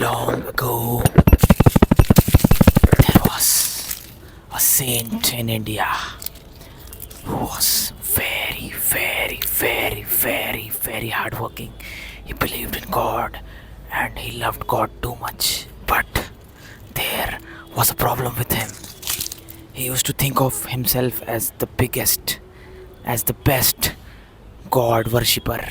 Long ago, there was a saint in India who was very, very, very, very, very hardworking. He believed in God and he loved God too much. But there was a problem with him. He used to think of himself as the biggest, as the best God worshipper.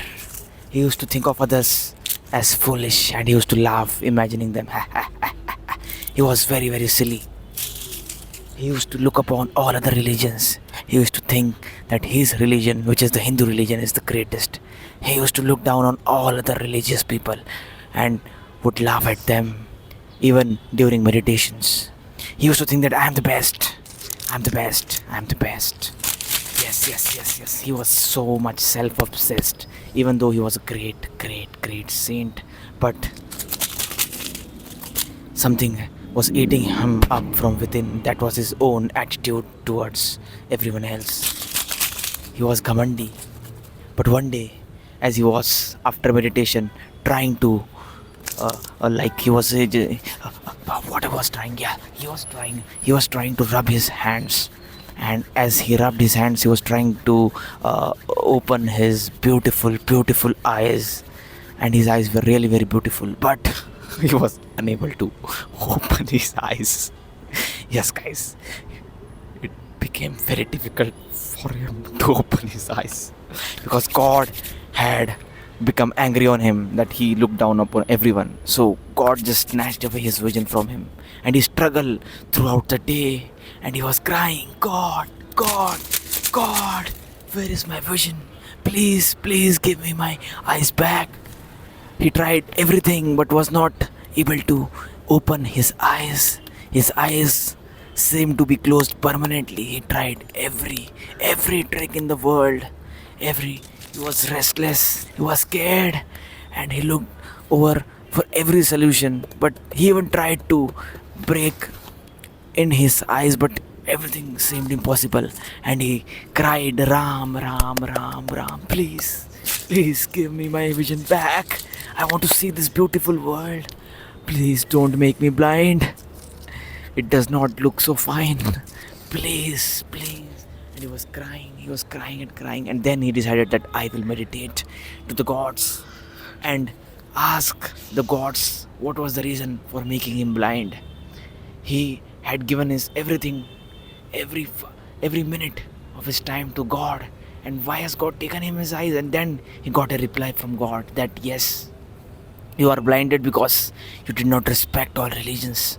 He used to think of others as foolish and he used to laugh imagining them. He was very, very silly. He used to look upon all other religions. He used to think that his religion, which is the Hindu religion, is the greatest. He used to look down on all other religious people and would laugh at them even during meditations. He used to think that I am the best. I'm the best. I'm the best. Yes, yes, yes, yes. He was so much self obsessed, even though he was a great, great, great saint. But something was eating him up from within. That was his own attitude towards everyone else. He was Ghamandi. But one day, as he was after meditation trying to, like he was, what I was trying, yeah, he was trying to rub his hands. And as he rubbed his hands, he was trying to open his beautiful, beautiful eyes. And his eyes were really very beautiful. But he was unable to open his eyes. Yes, guys, it became very difficult for him to open his eyes because God had become angry on him that he looked down upon everyone. So God just snatched away his vision from him, and he struggled throughout the day, and he was crying, God, God, God, where is my vision? Please, please give me my eyes back. He tried everything but was not able to open his eyes. His eyes seemed to be closed permanently. He tried every trick in the world. He was restless, he was scared, and he looked over for every solution. But he even tried to break in his eyes, but everything seemed impossible. And he cried, Ram, Ram, Ram, Ram, please, please give me my vision back. I want to see this beautiful world. Please don't make me blind. It does not look so fine. Please, please. And he was crying and crying. And then he decided that I will meditate to the gods and ask the gods what was the reason for making him blind. He had given his everything, every minute of his time to God. And why has God taken him his eyes? And then he got a reply from God that yes, you are blinded because you did not respect all religions.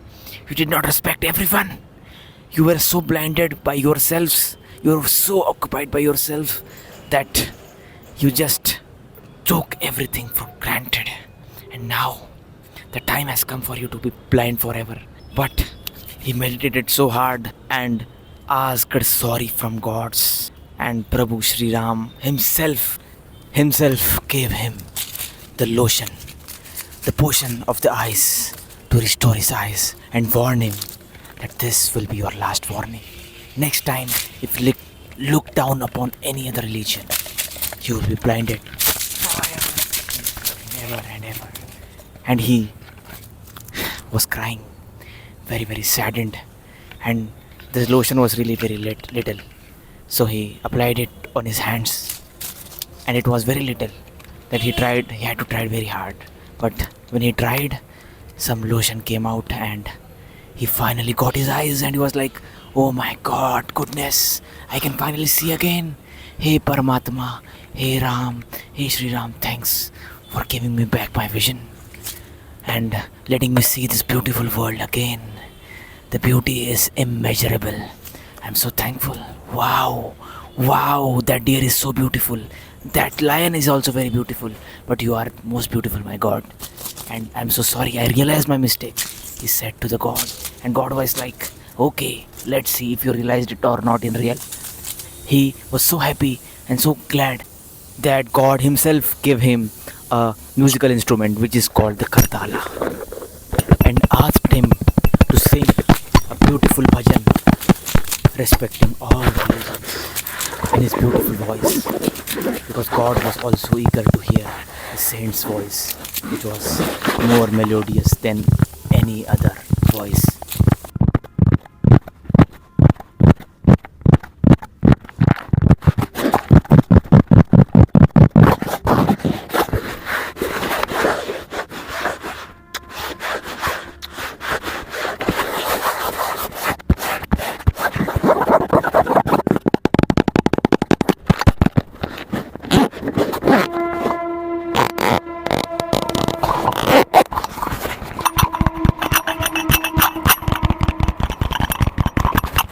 You did not respect everyone. You were so blinded by yourselves. You were so occupied by yourself that you just took everything for granted. And now the time has come for you to be blind forever. But he meditated so hard and asked sorry from gods. And Prabhu Sri Ram himself gave him the lotion, the potion of the eyes to restore his eyes and warn him that this will be your last warning. Next time, if you look down upon any other religion, you will be blinded forever, ever and ever. And he was crying, very, very saddened, and the lotion was really very little. So he applied it on his hands, and it was very little that he had to try very hard. But when he tried, some lotion came out and he finally got his eyes, and he was like, oh my God, goodness, I can finally see again. Hey Paramatma, hey Ram, hey Sri Ram, thanks for giving me back my vision and letting me see this beautiful world again. The beauty is immeasurable. I'm so thankful. Wow, wow, that deer is so beautiful. That lion is also very beautiful. But you are most beautiful, my God. And I'm so sorry, I realized my mistake, he said to the God. And God was like, okay, let's see if you realized it or not in real. He was so happy and so glad that God himself gave him a musical instrument which is called the Kartala, and asked him to sing a beautiful bhajan respecting all religions in his beautiful voice, because God was also eager to hear the saint's voice. which was more melodious than any other voice.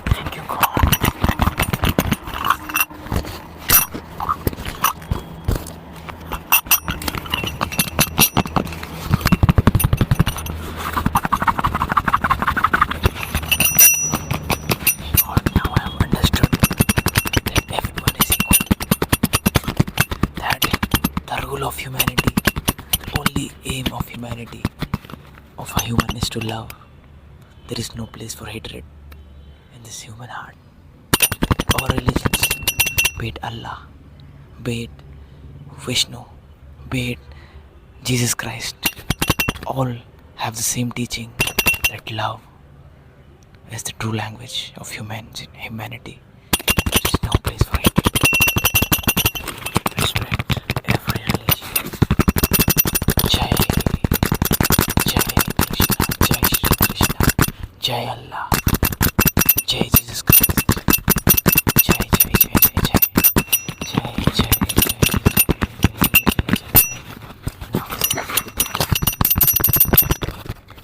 Thank you, God. God, now I have understood that everyone is equal. That the rule of humanity, the only aim of humanity, of a human is to love. There is no place for hatred in this human heart. Our religions, be it Allah, be it Vishnu, be it Jesus Christ, all have the same teaching that love is the true language of humanity. There is no place for hatred. Respect every religion. Jai, Jai Krishna, Jai Shri Krishna, Jai Allah, Jai Jesus Christ, Jai Jai Jai Jai Jai, Jai Jai Jai Jai.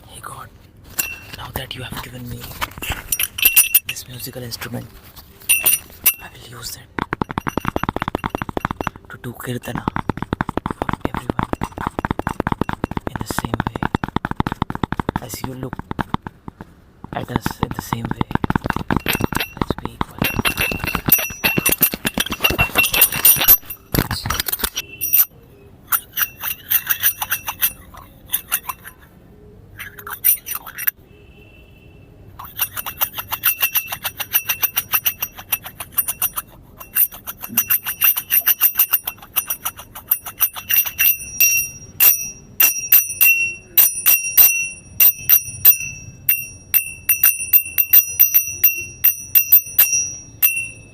Hey God, now that you have given me this musical instrument, I will use it to do kirtana for everyone in the same way as you look at us in the same way. Let's be equal.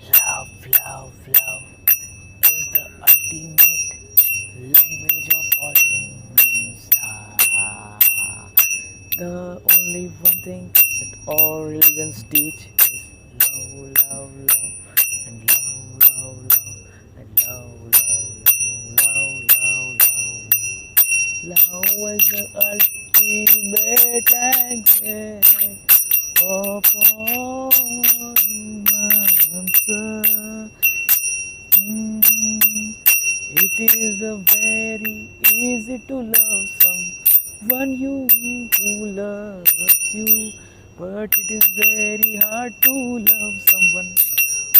Love is the ultimate language of all humans. The only one thing that all religions teach is love, love, love, and love, love, love, and love, love, love, love, love, love. Love is the ultimate language of all humans. It is a very easy to love someone who loves you, but it is very hard to love someone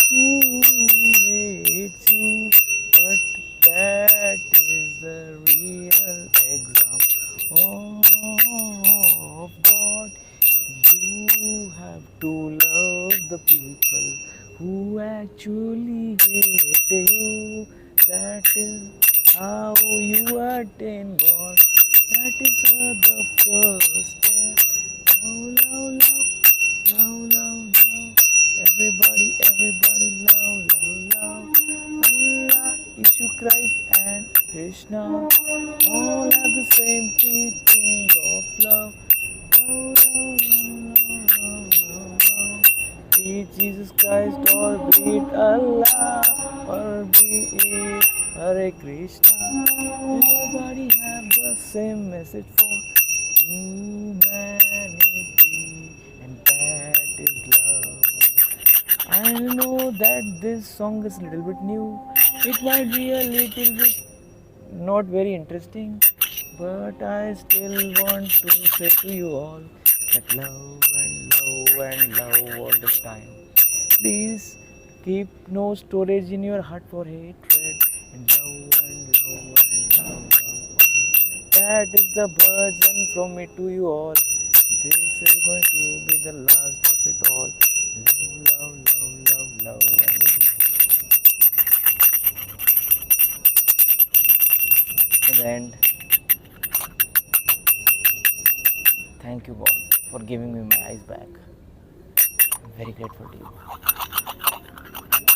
who hates you. But that is the real exam of God. You have to love the people who actually hate you. That is how you attain God. That is the first step. Love, love, love, love, love, love. Everybody, love, love, love. Allah, Yeshu Christ and Krishna all have the same teaching of love. Love, love, love, love, love, love. Be it Jesus Christ or be it Allah or be it Hare Krishna. Everybody have the same message for humanity, and that is love. I know that this song is a little bit new. It might be a little bit not very interesting, but I still want to say to you all that love and love and love all the time. Please keep no storage in your heart for hatred, and love and love and love, love. That is the burden from me to you all. This is going to be the last of it all. Love, love, love, love, love, and in the end, Thank you, God, for giving me my eyes back. I'm very grateful to you.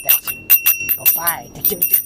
That's it. Bye bye.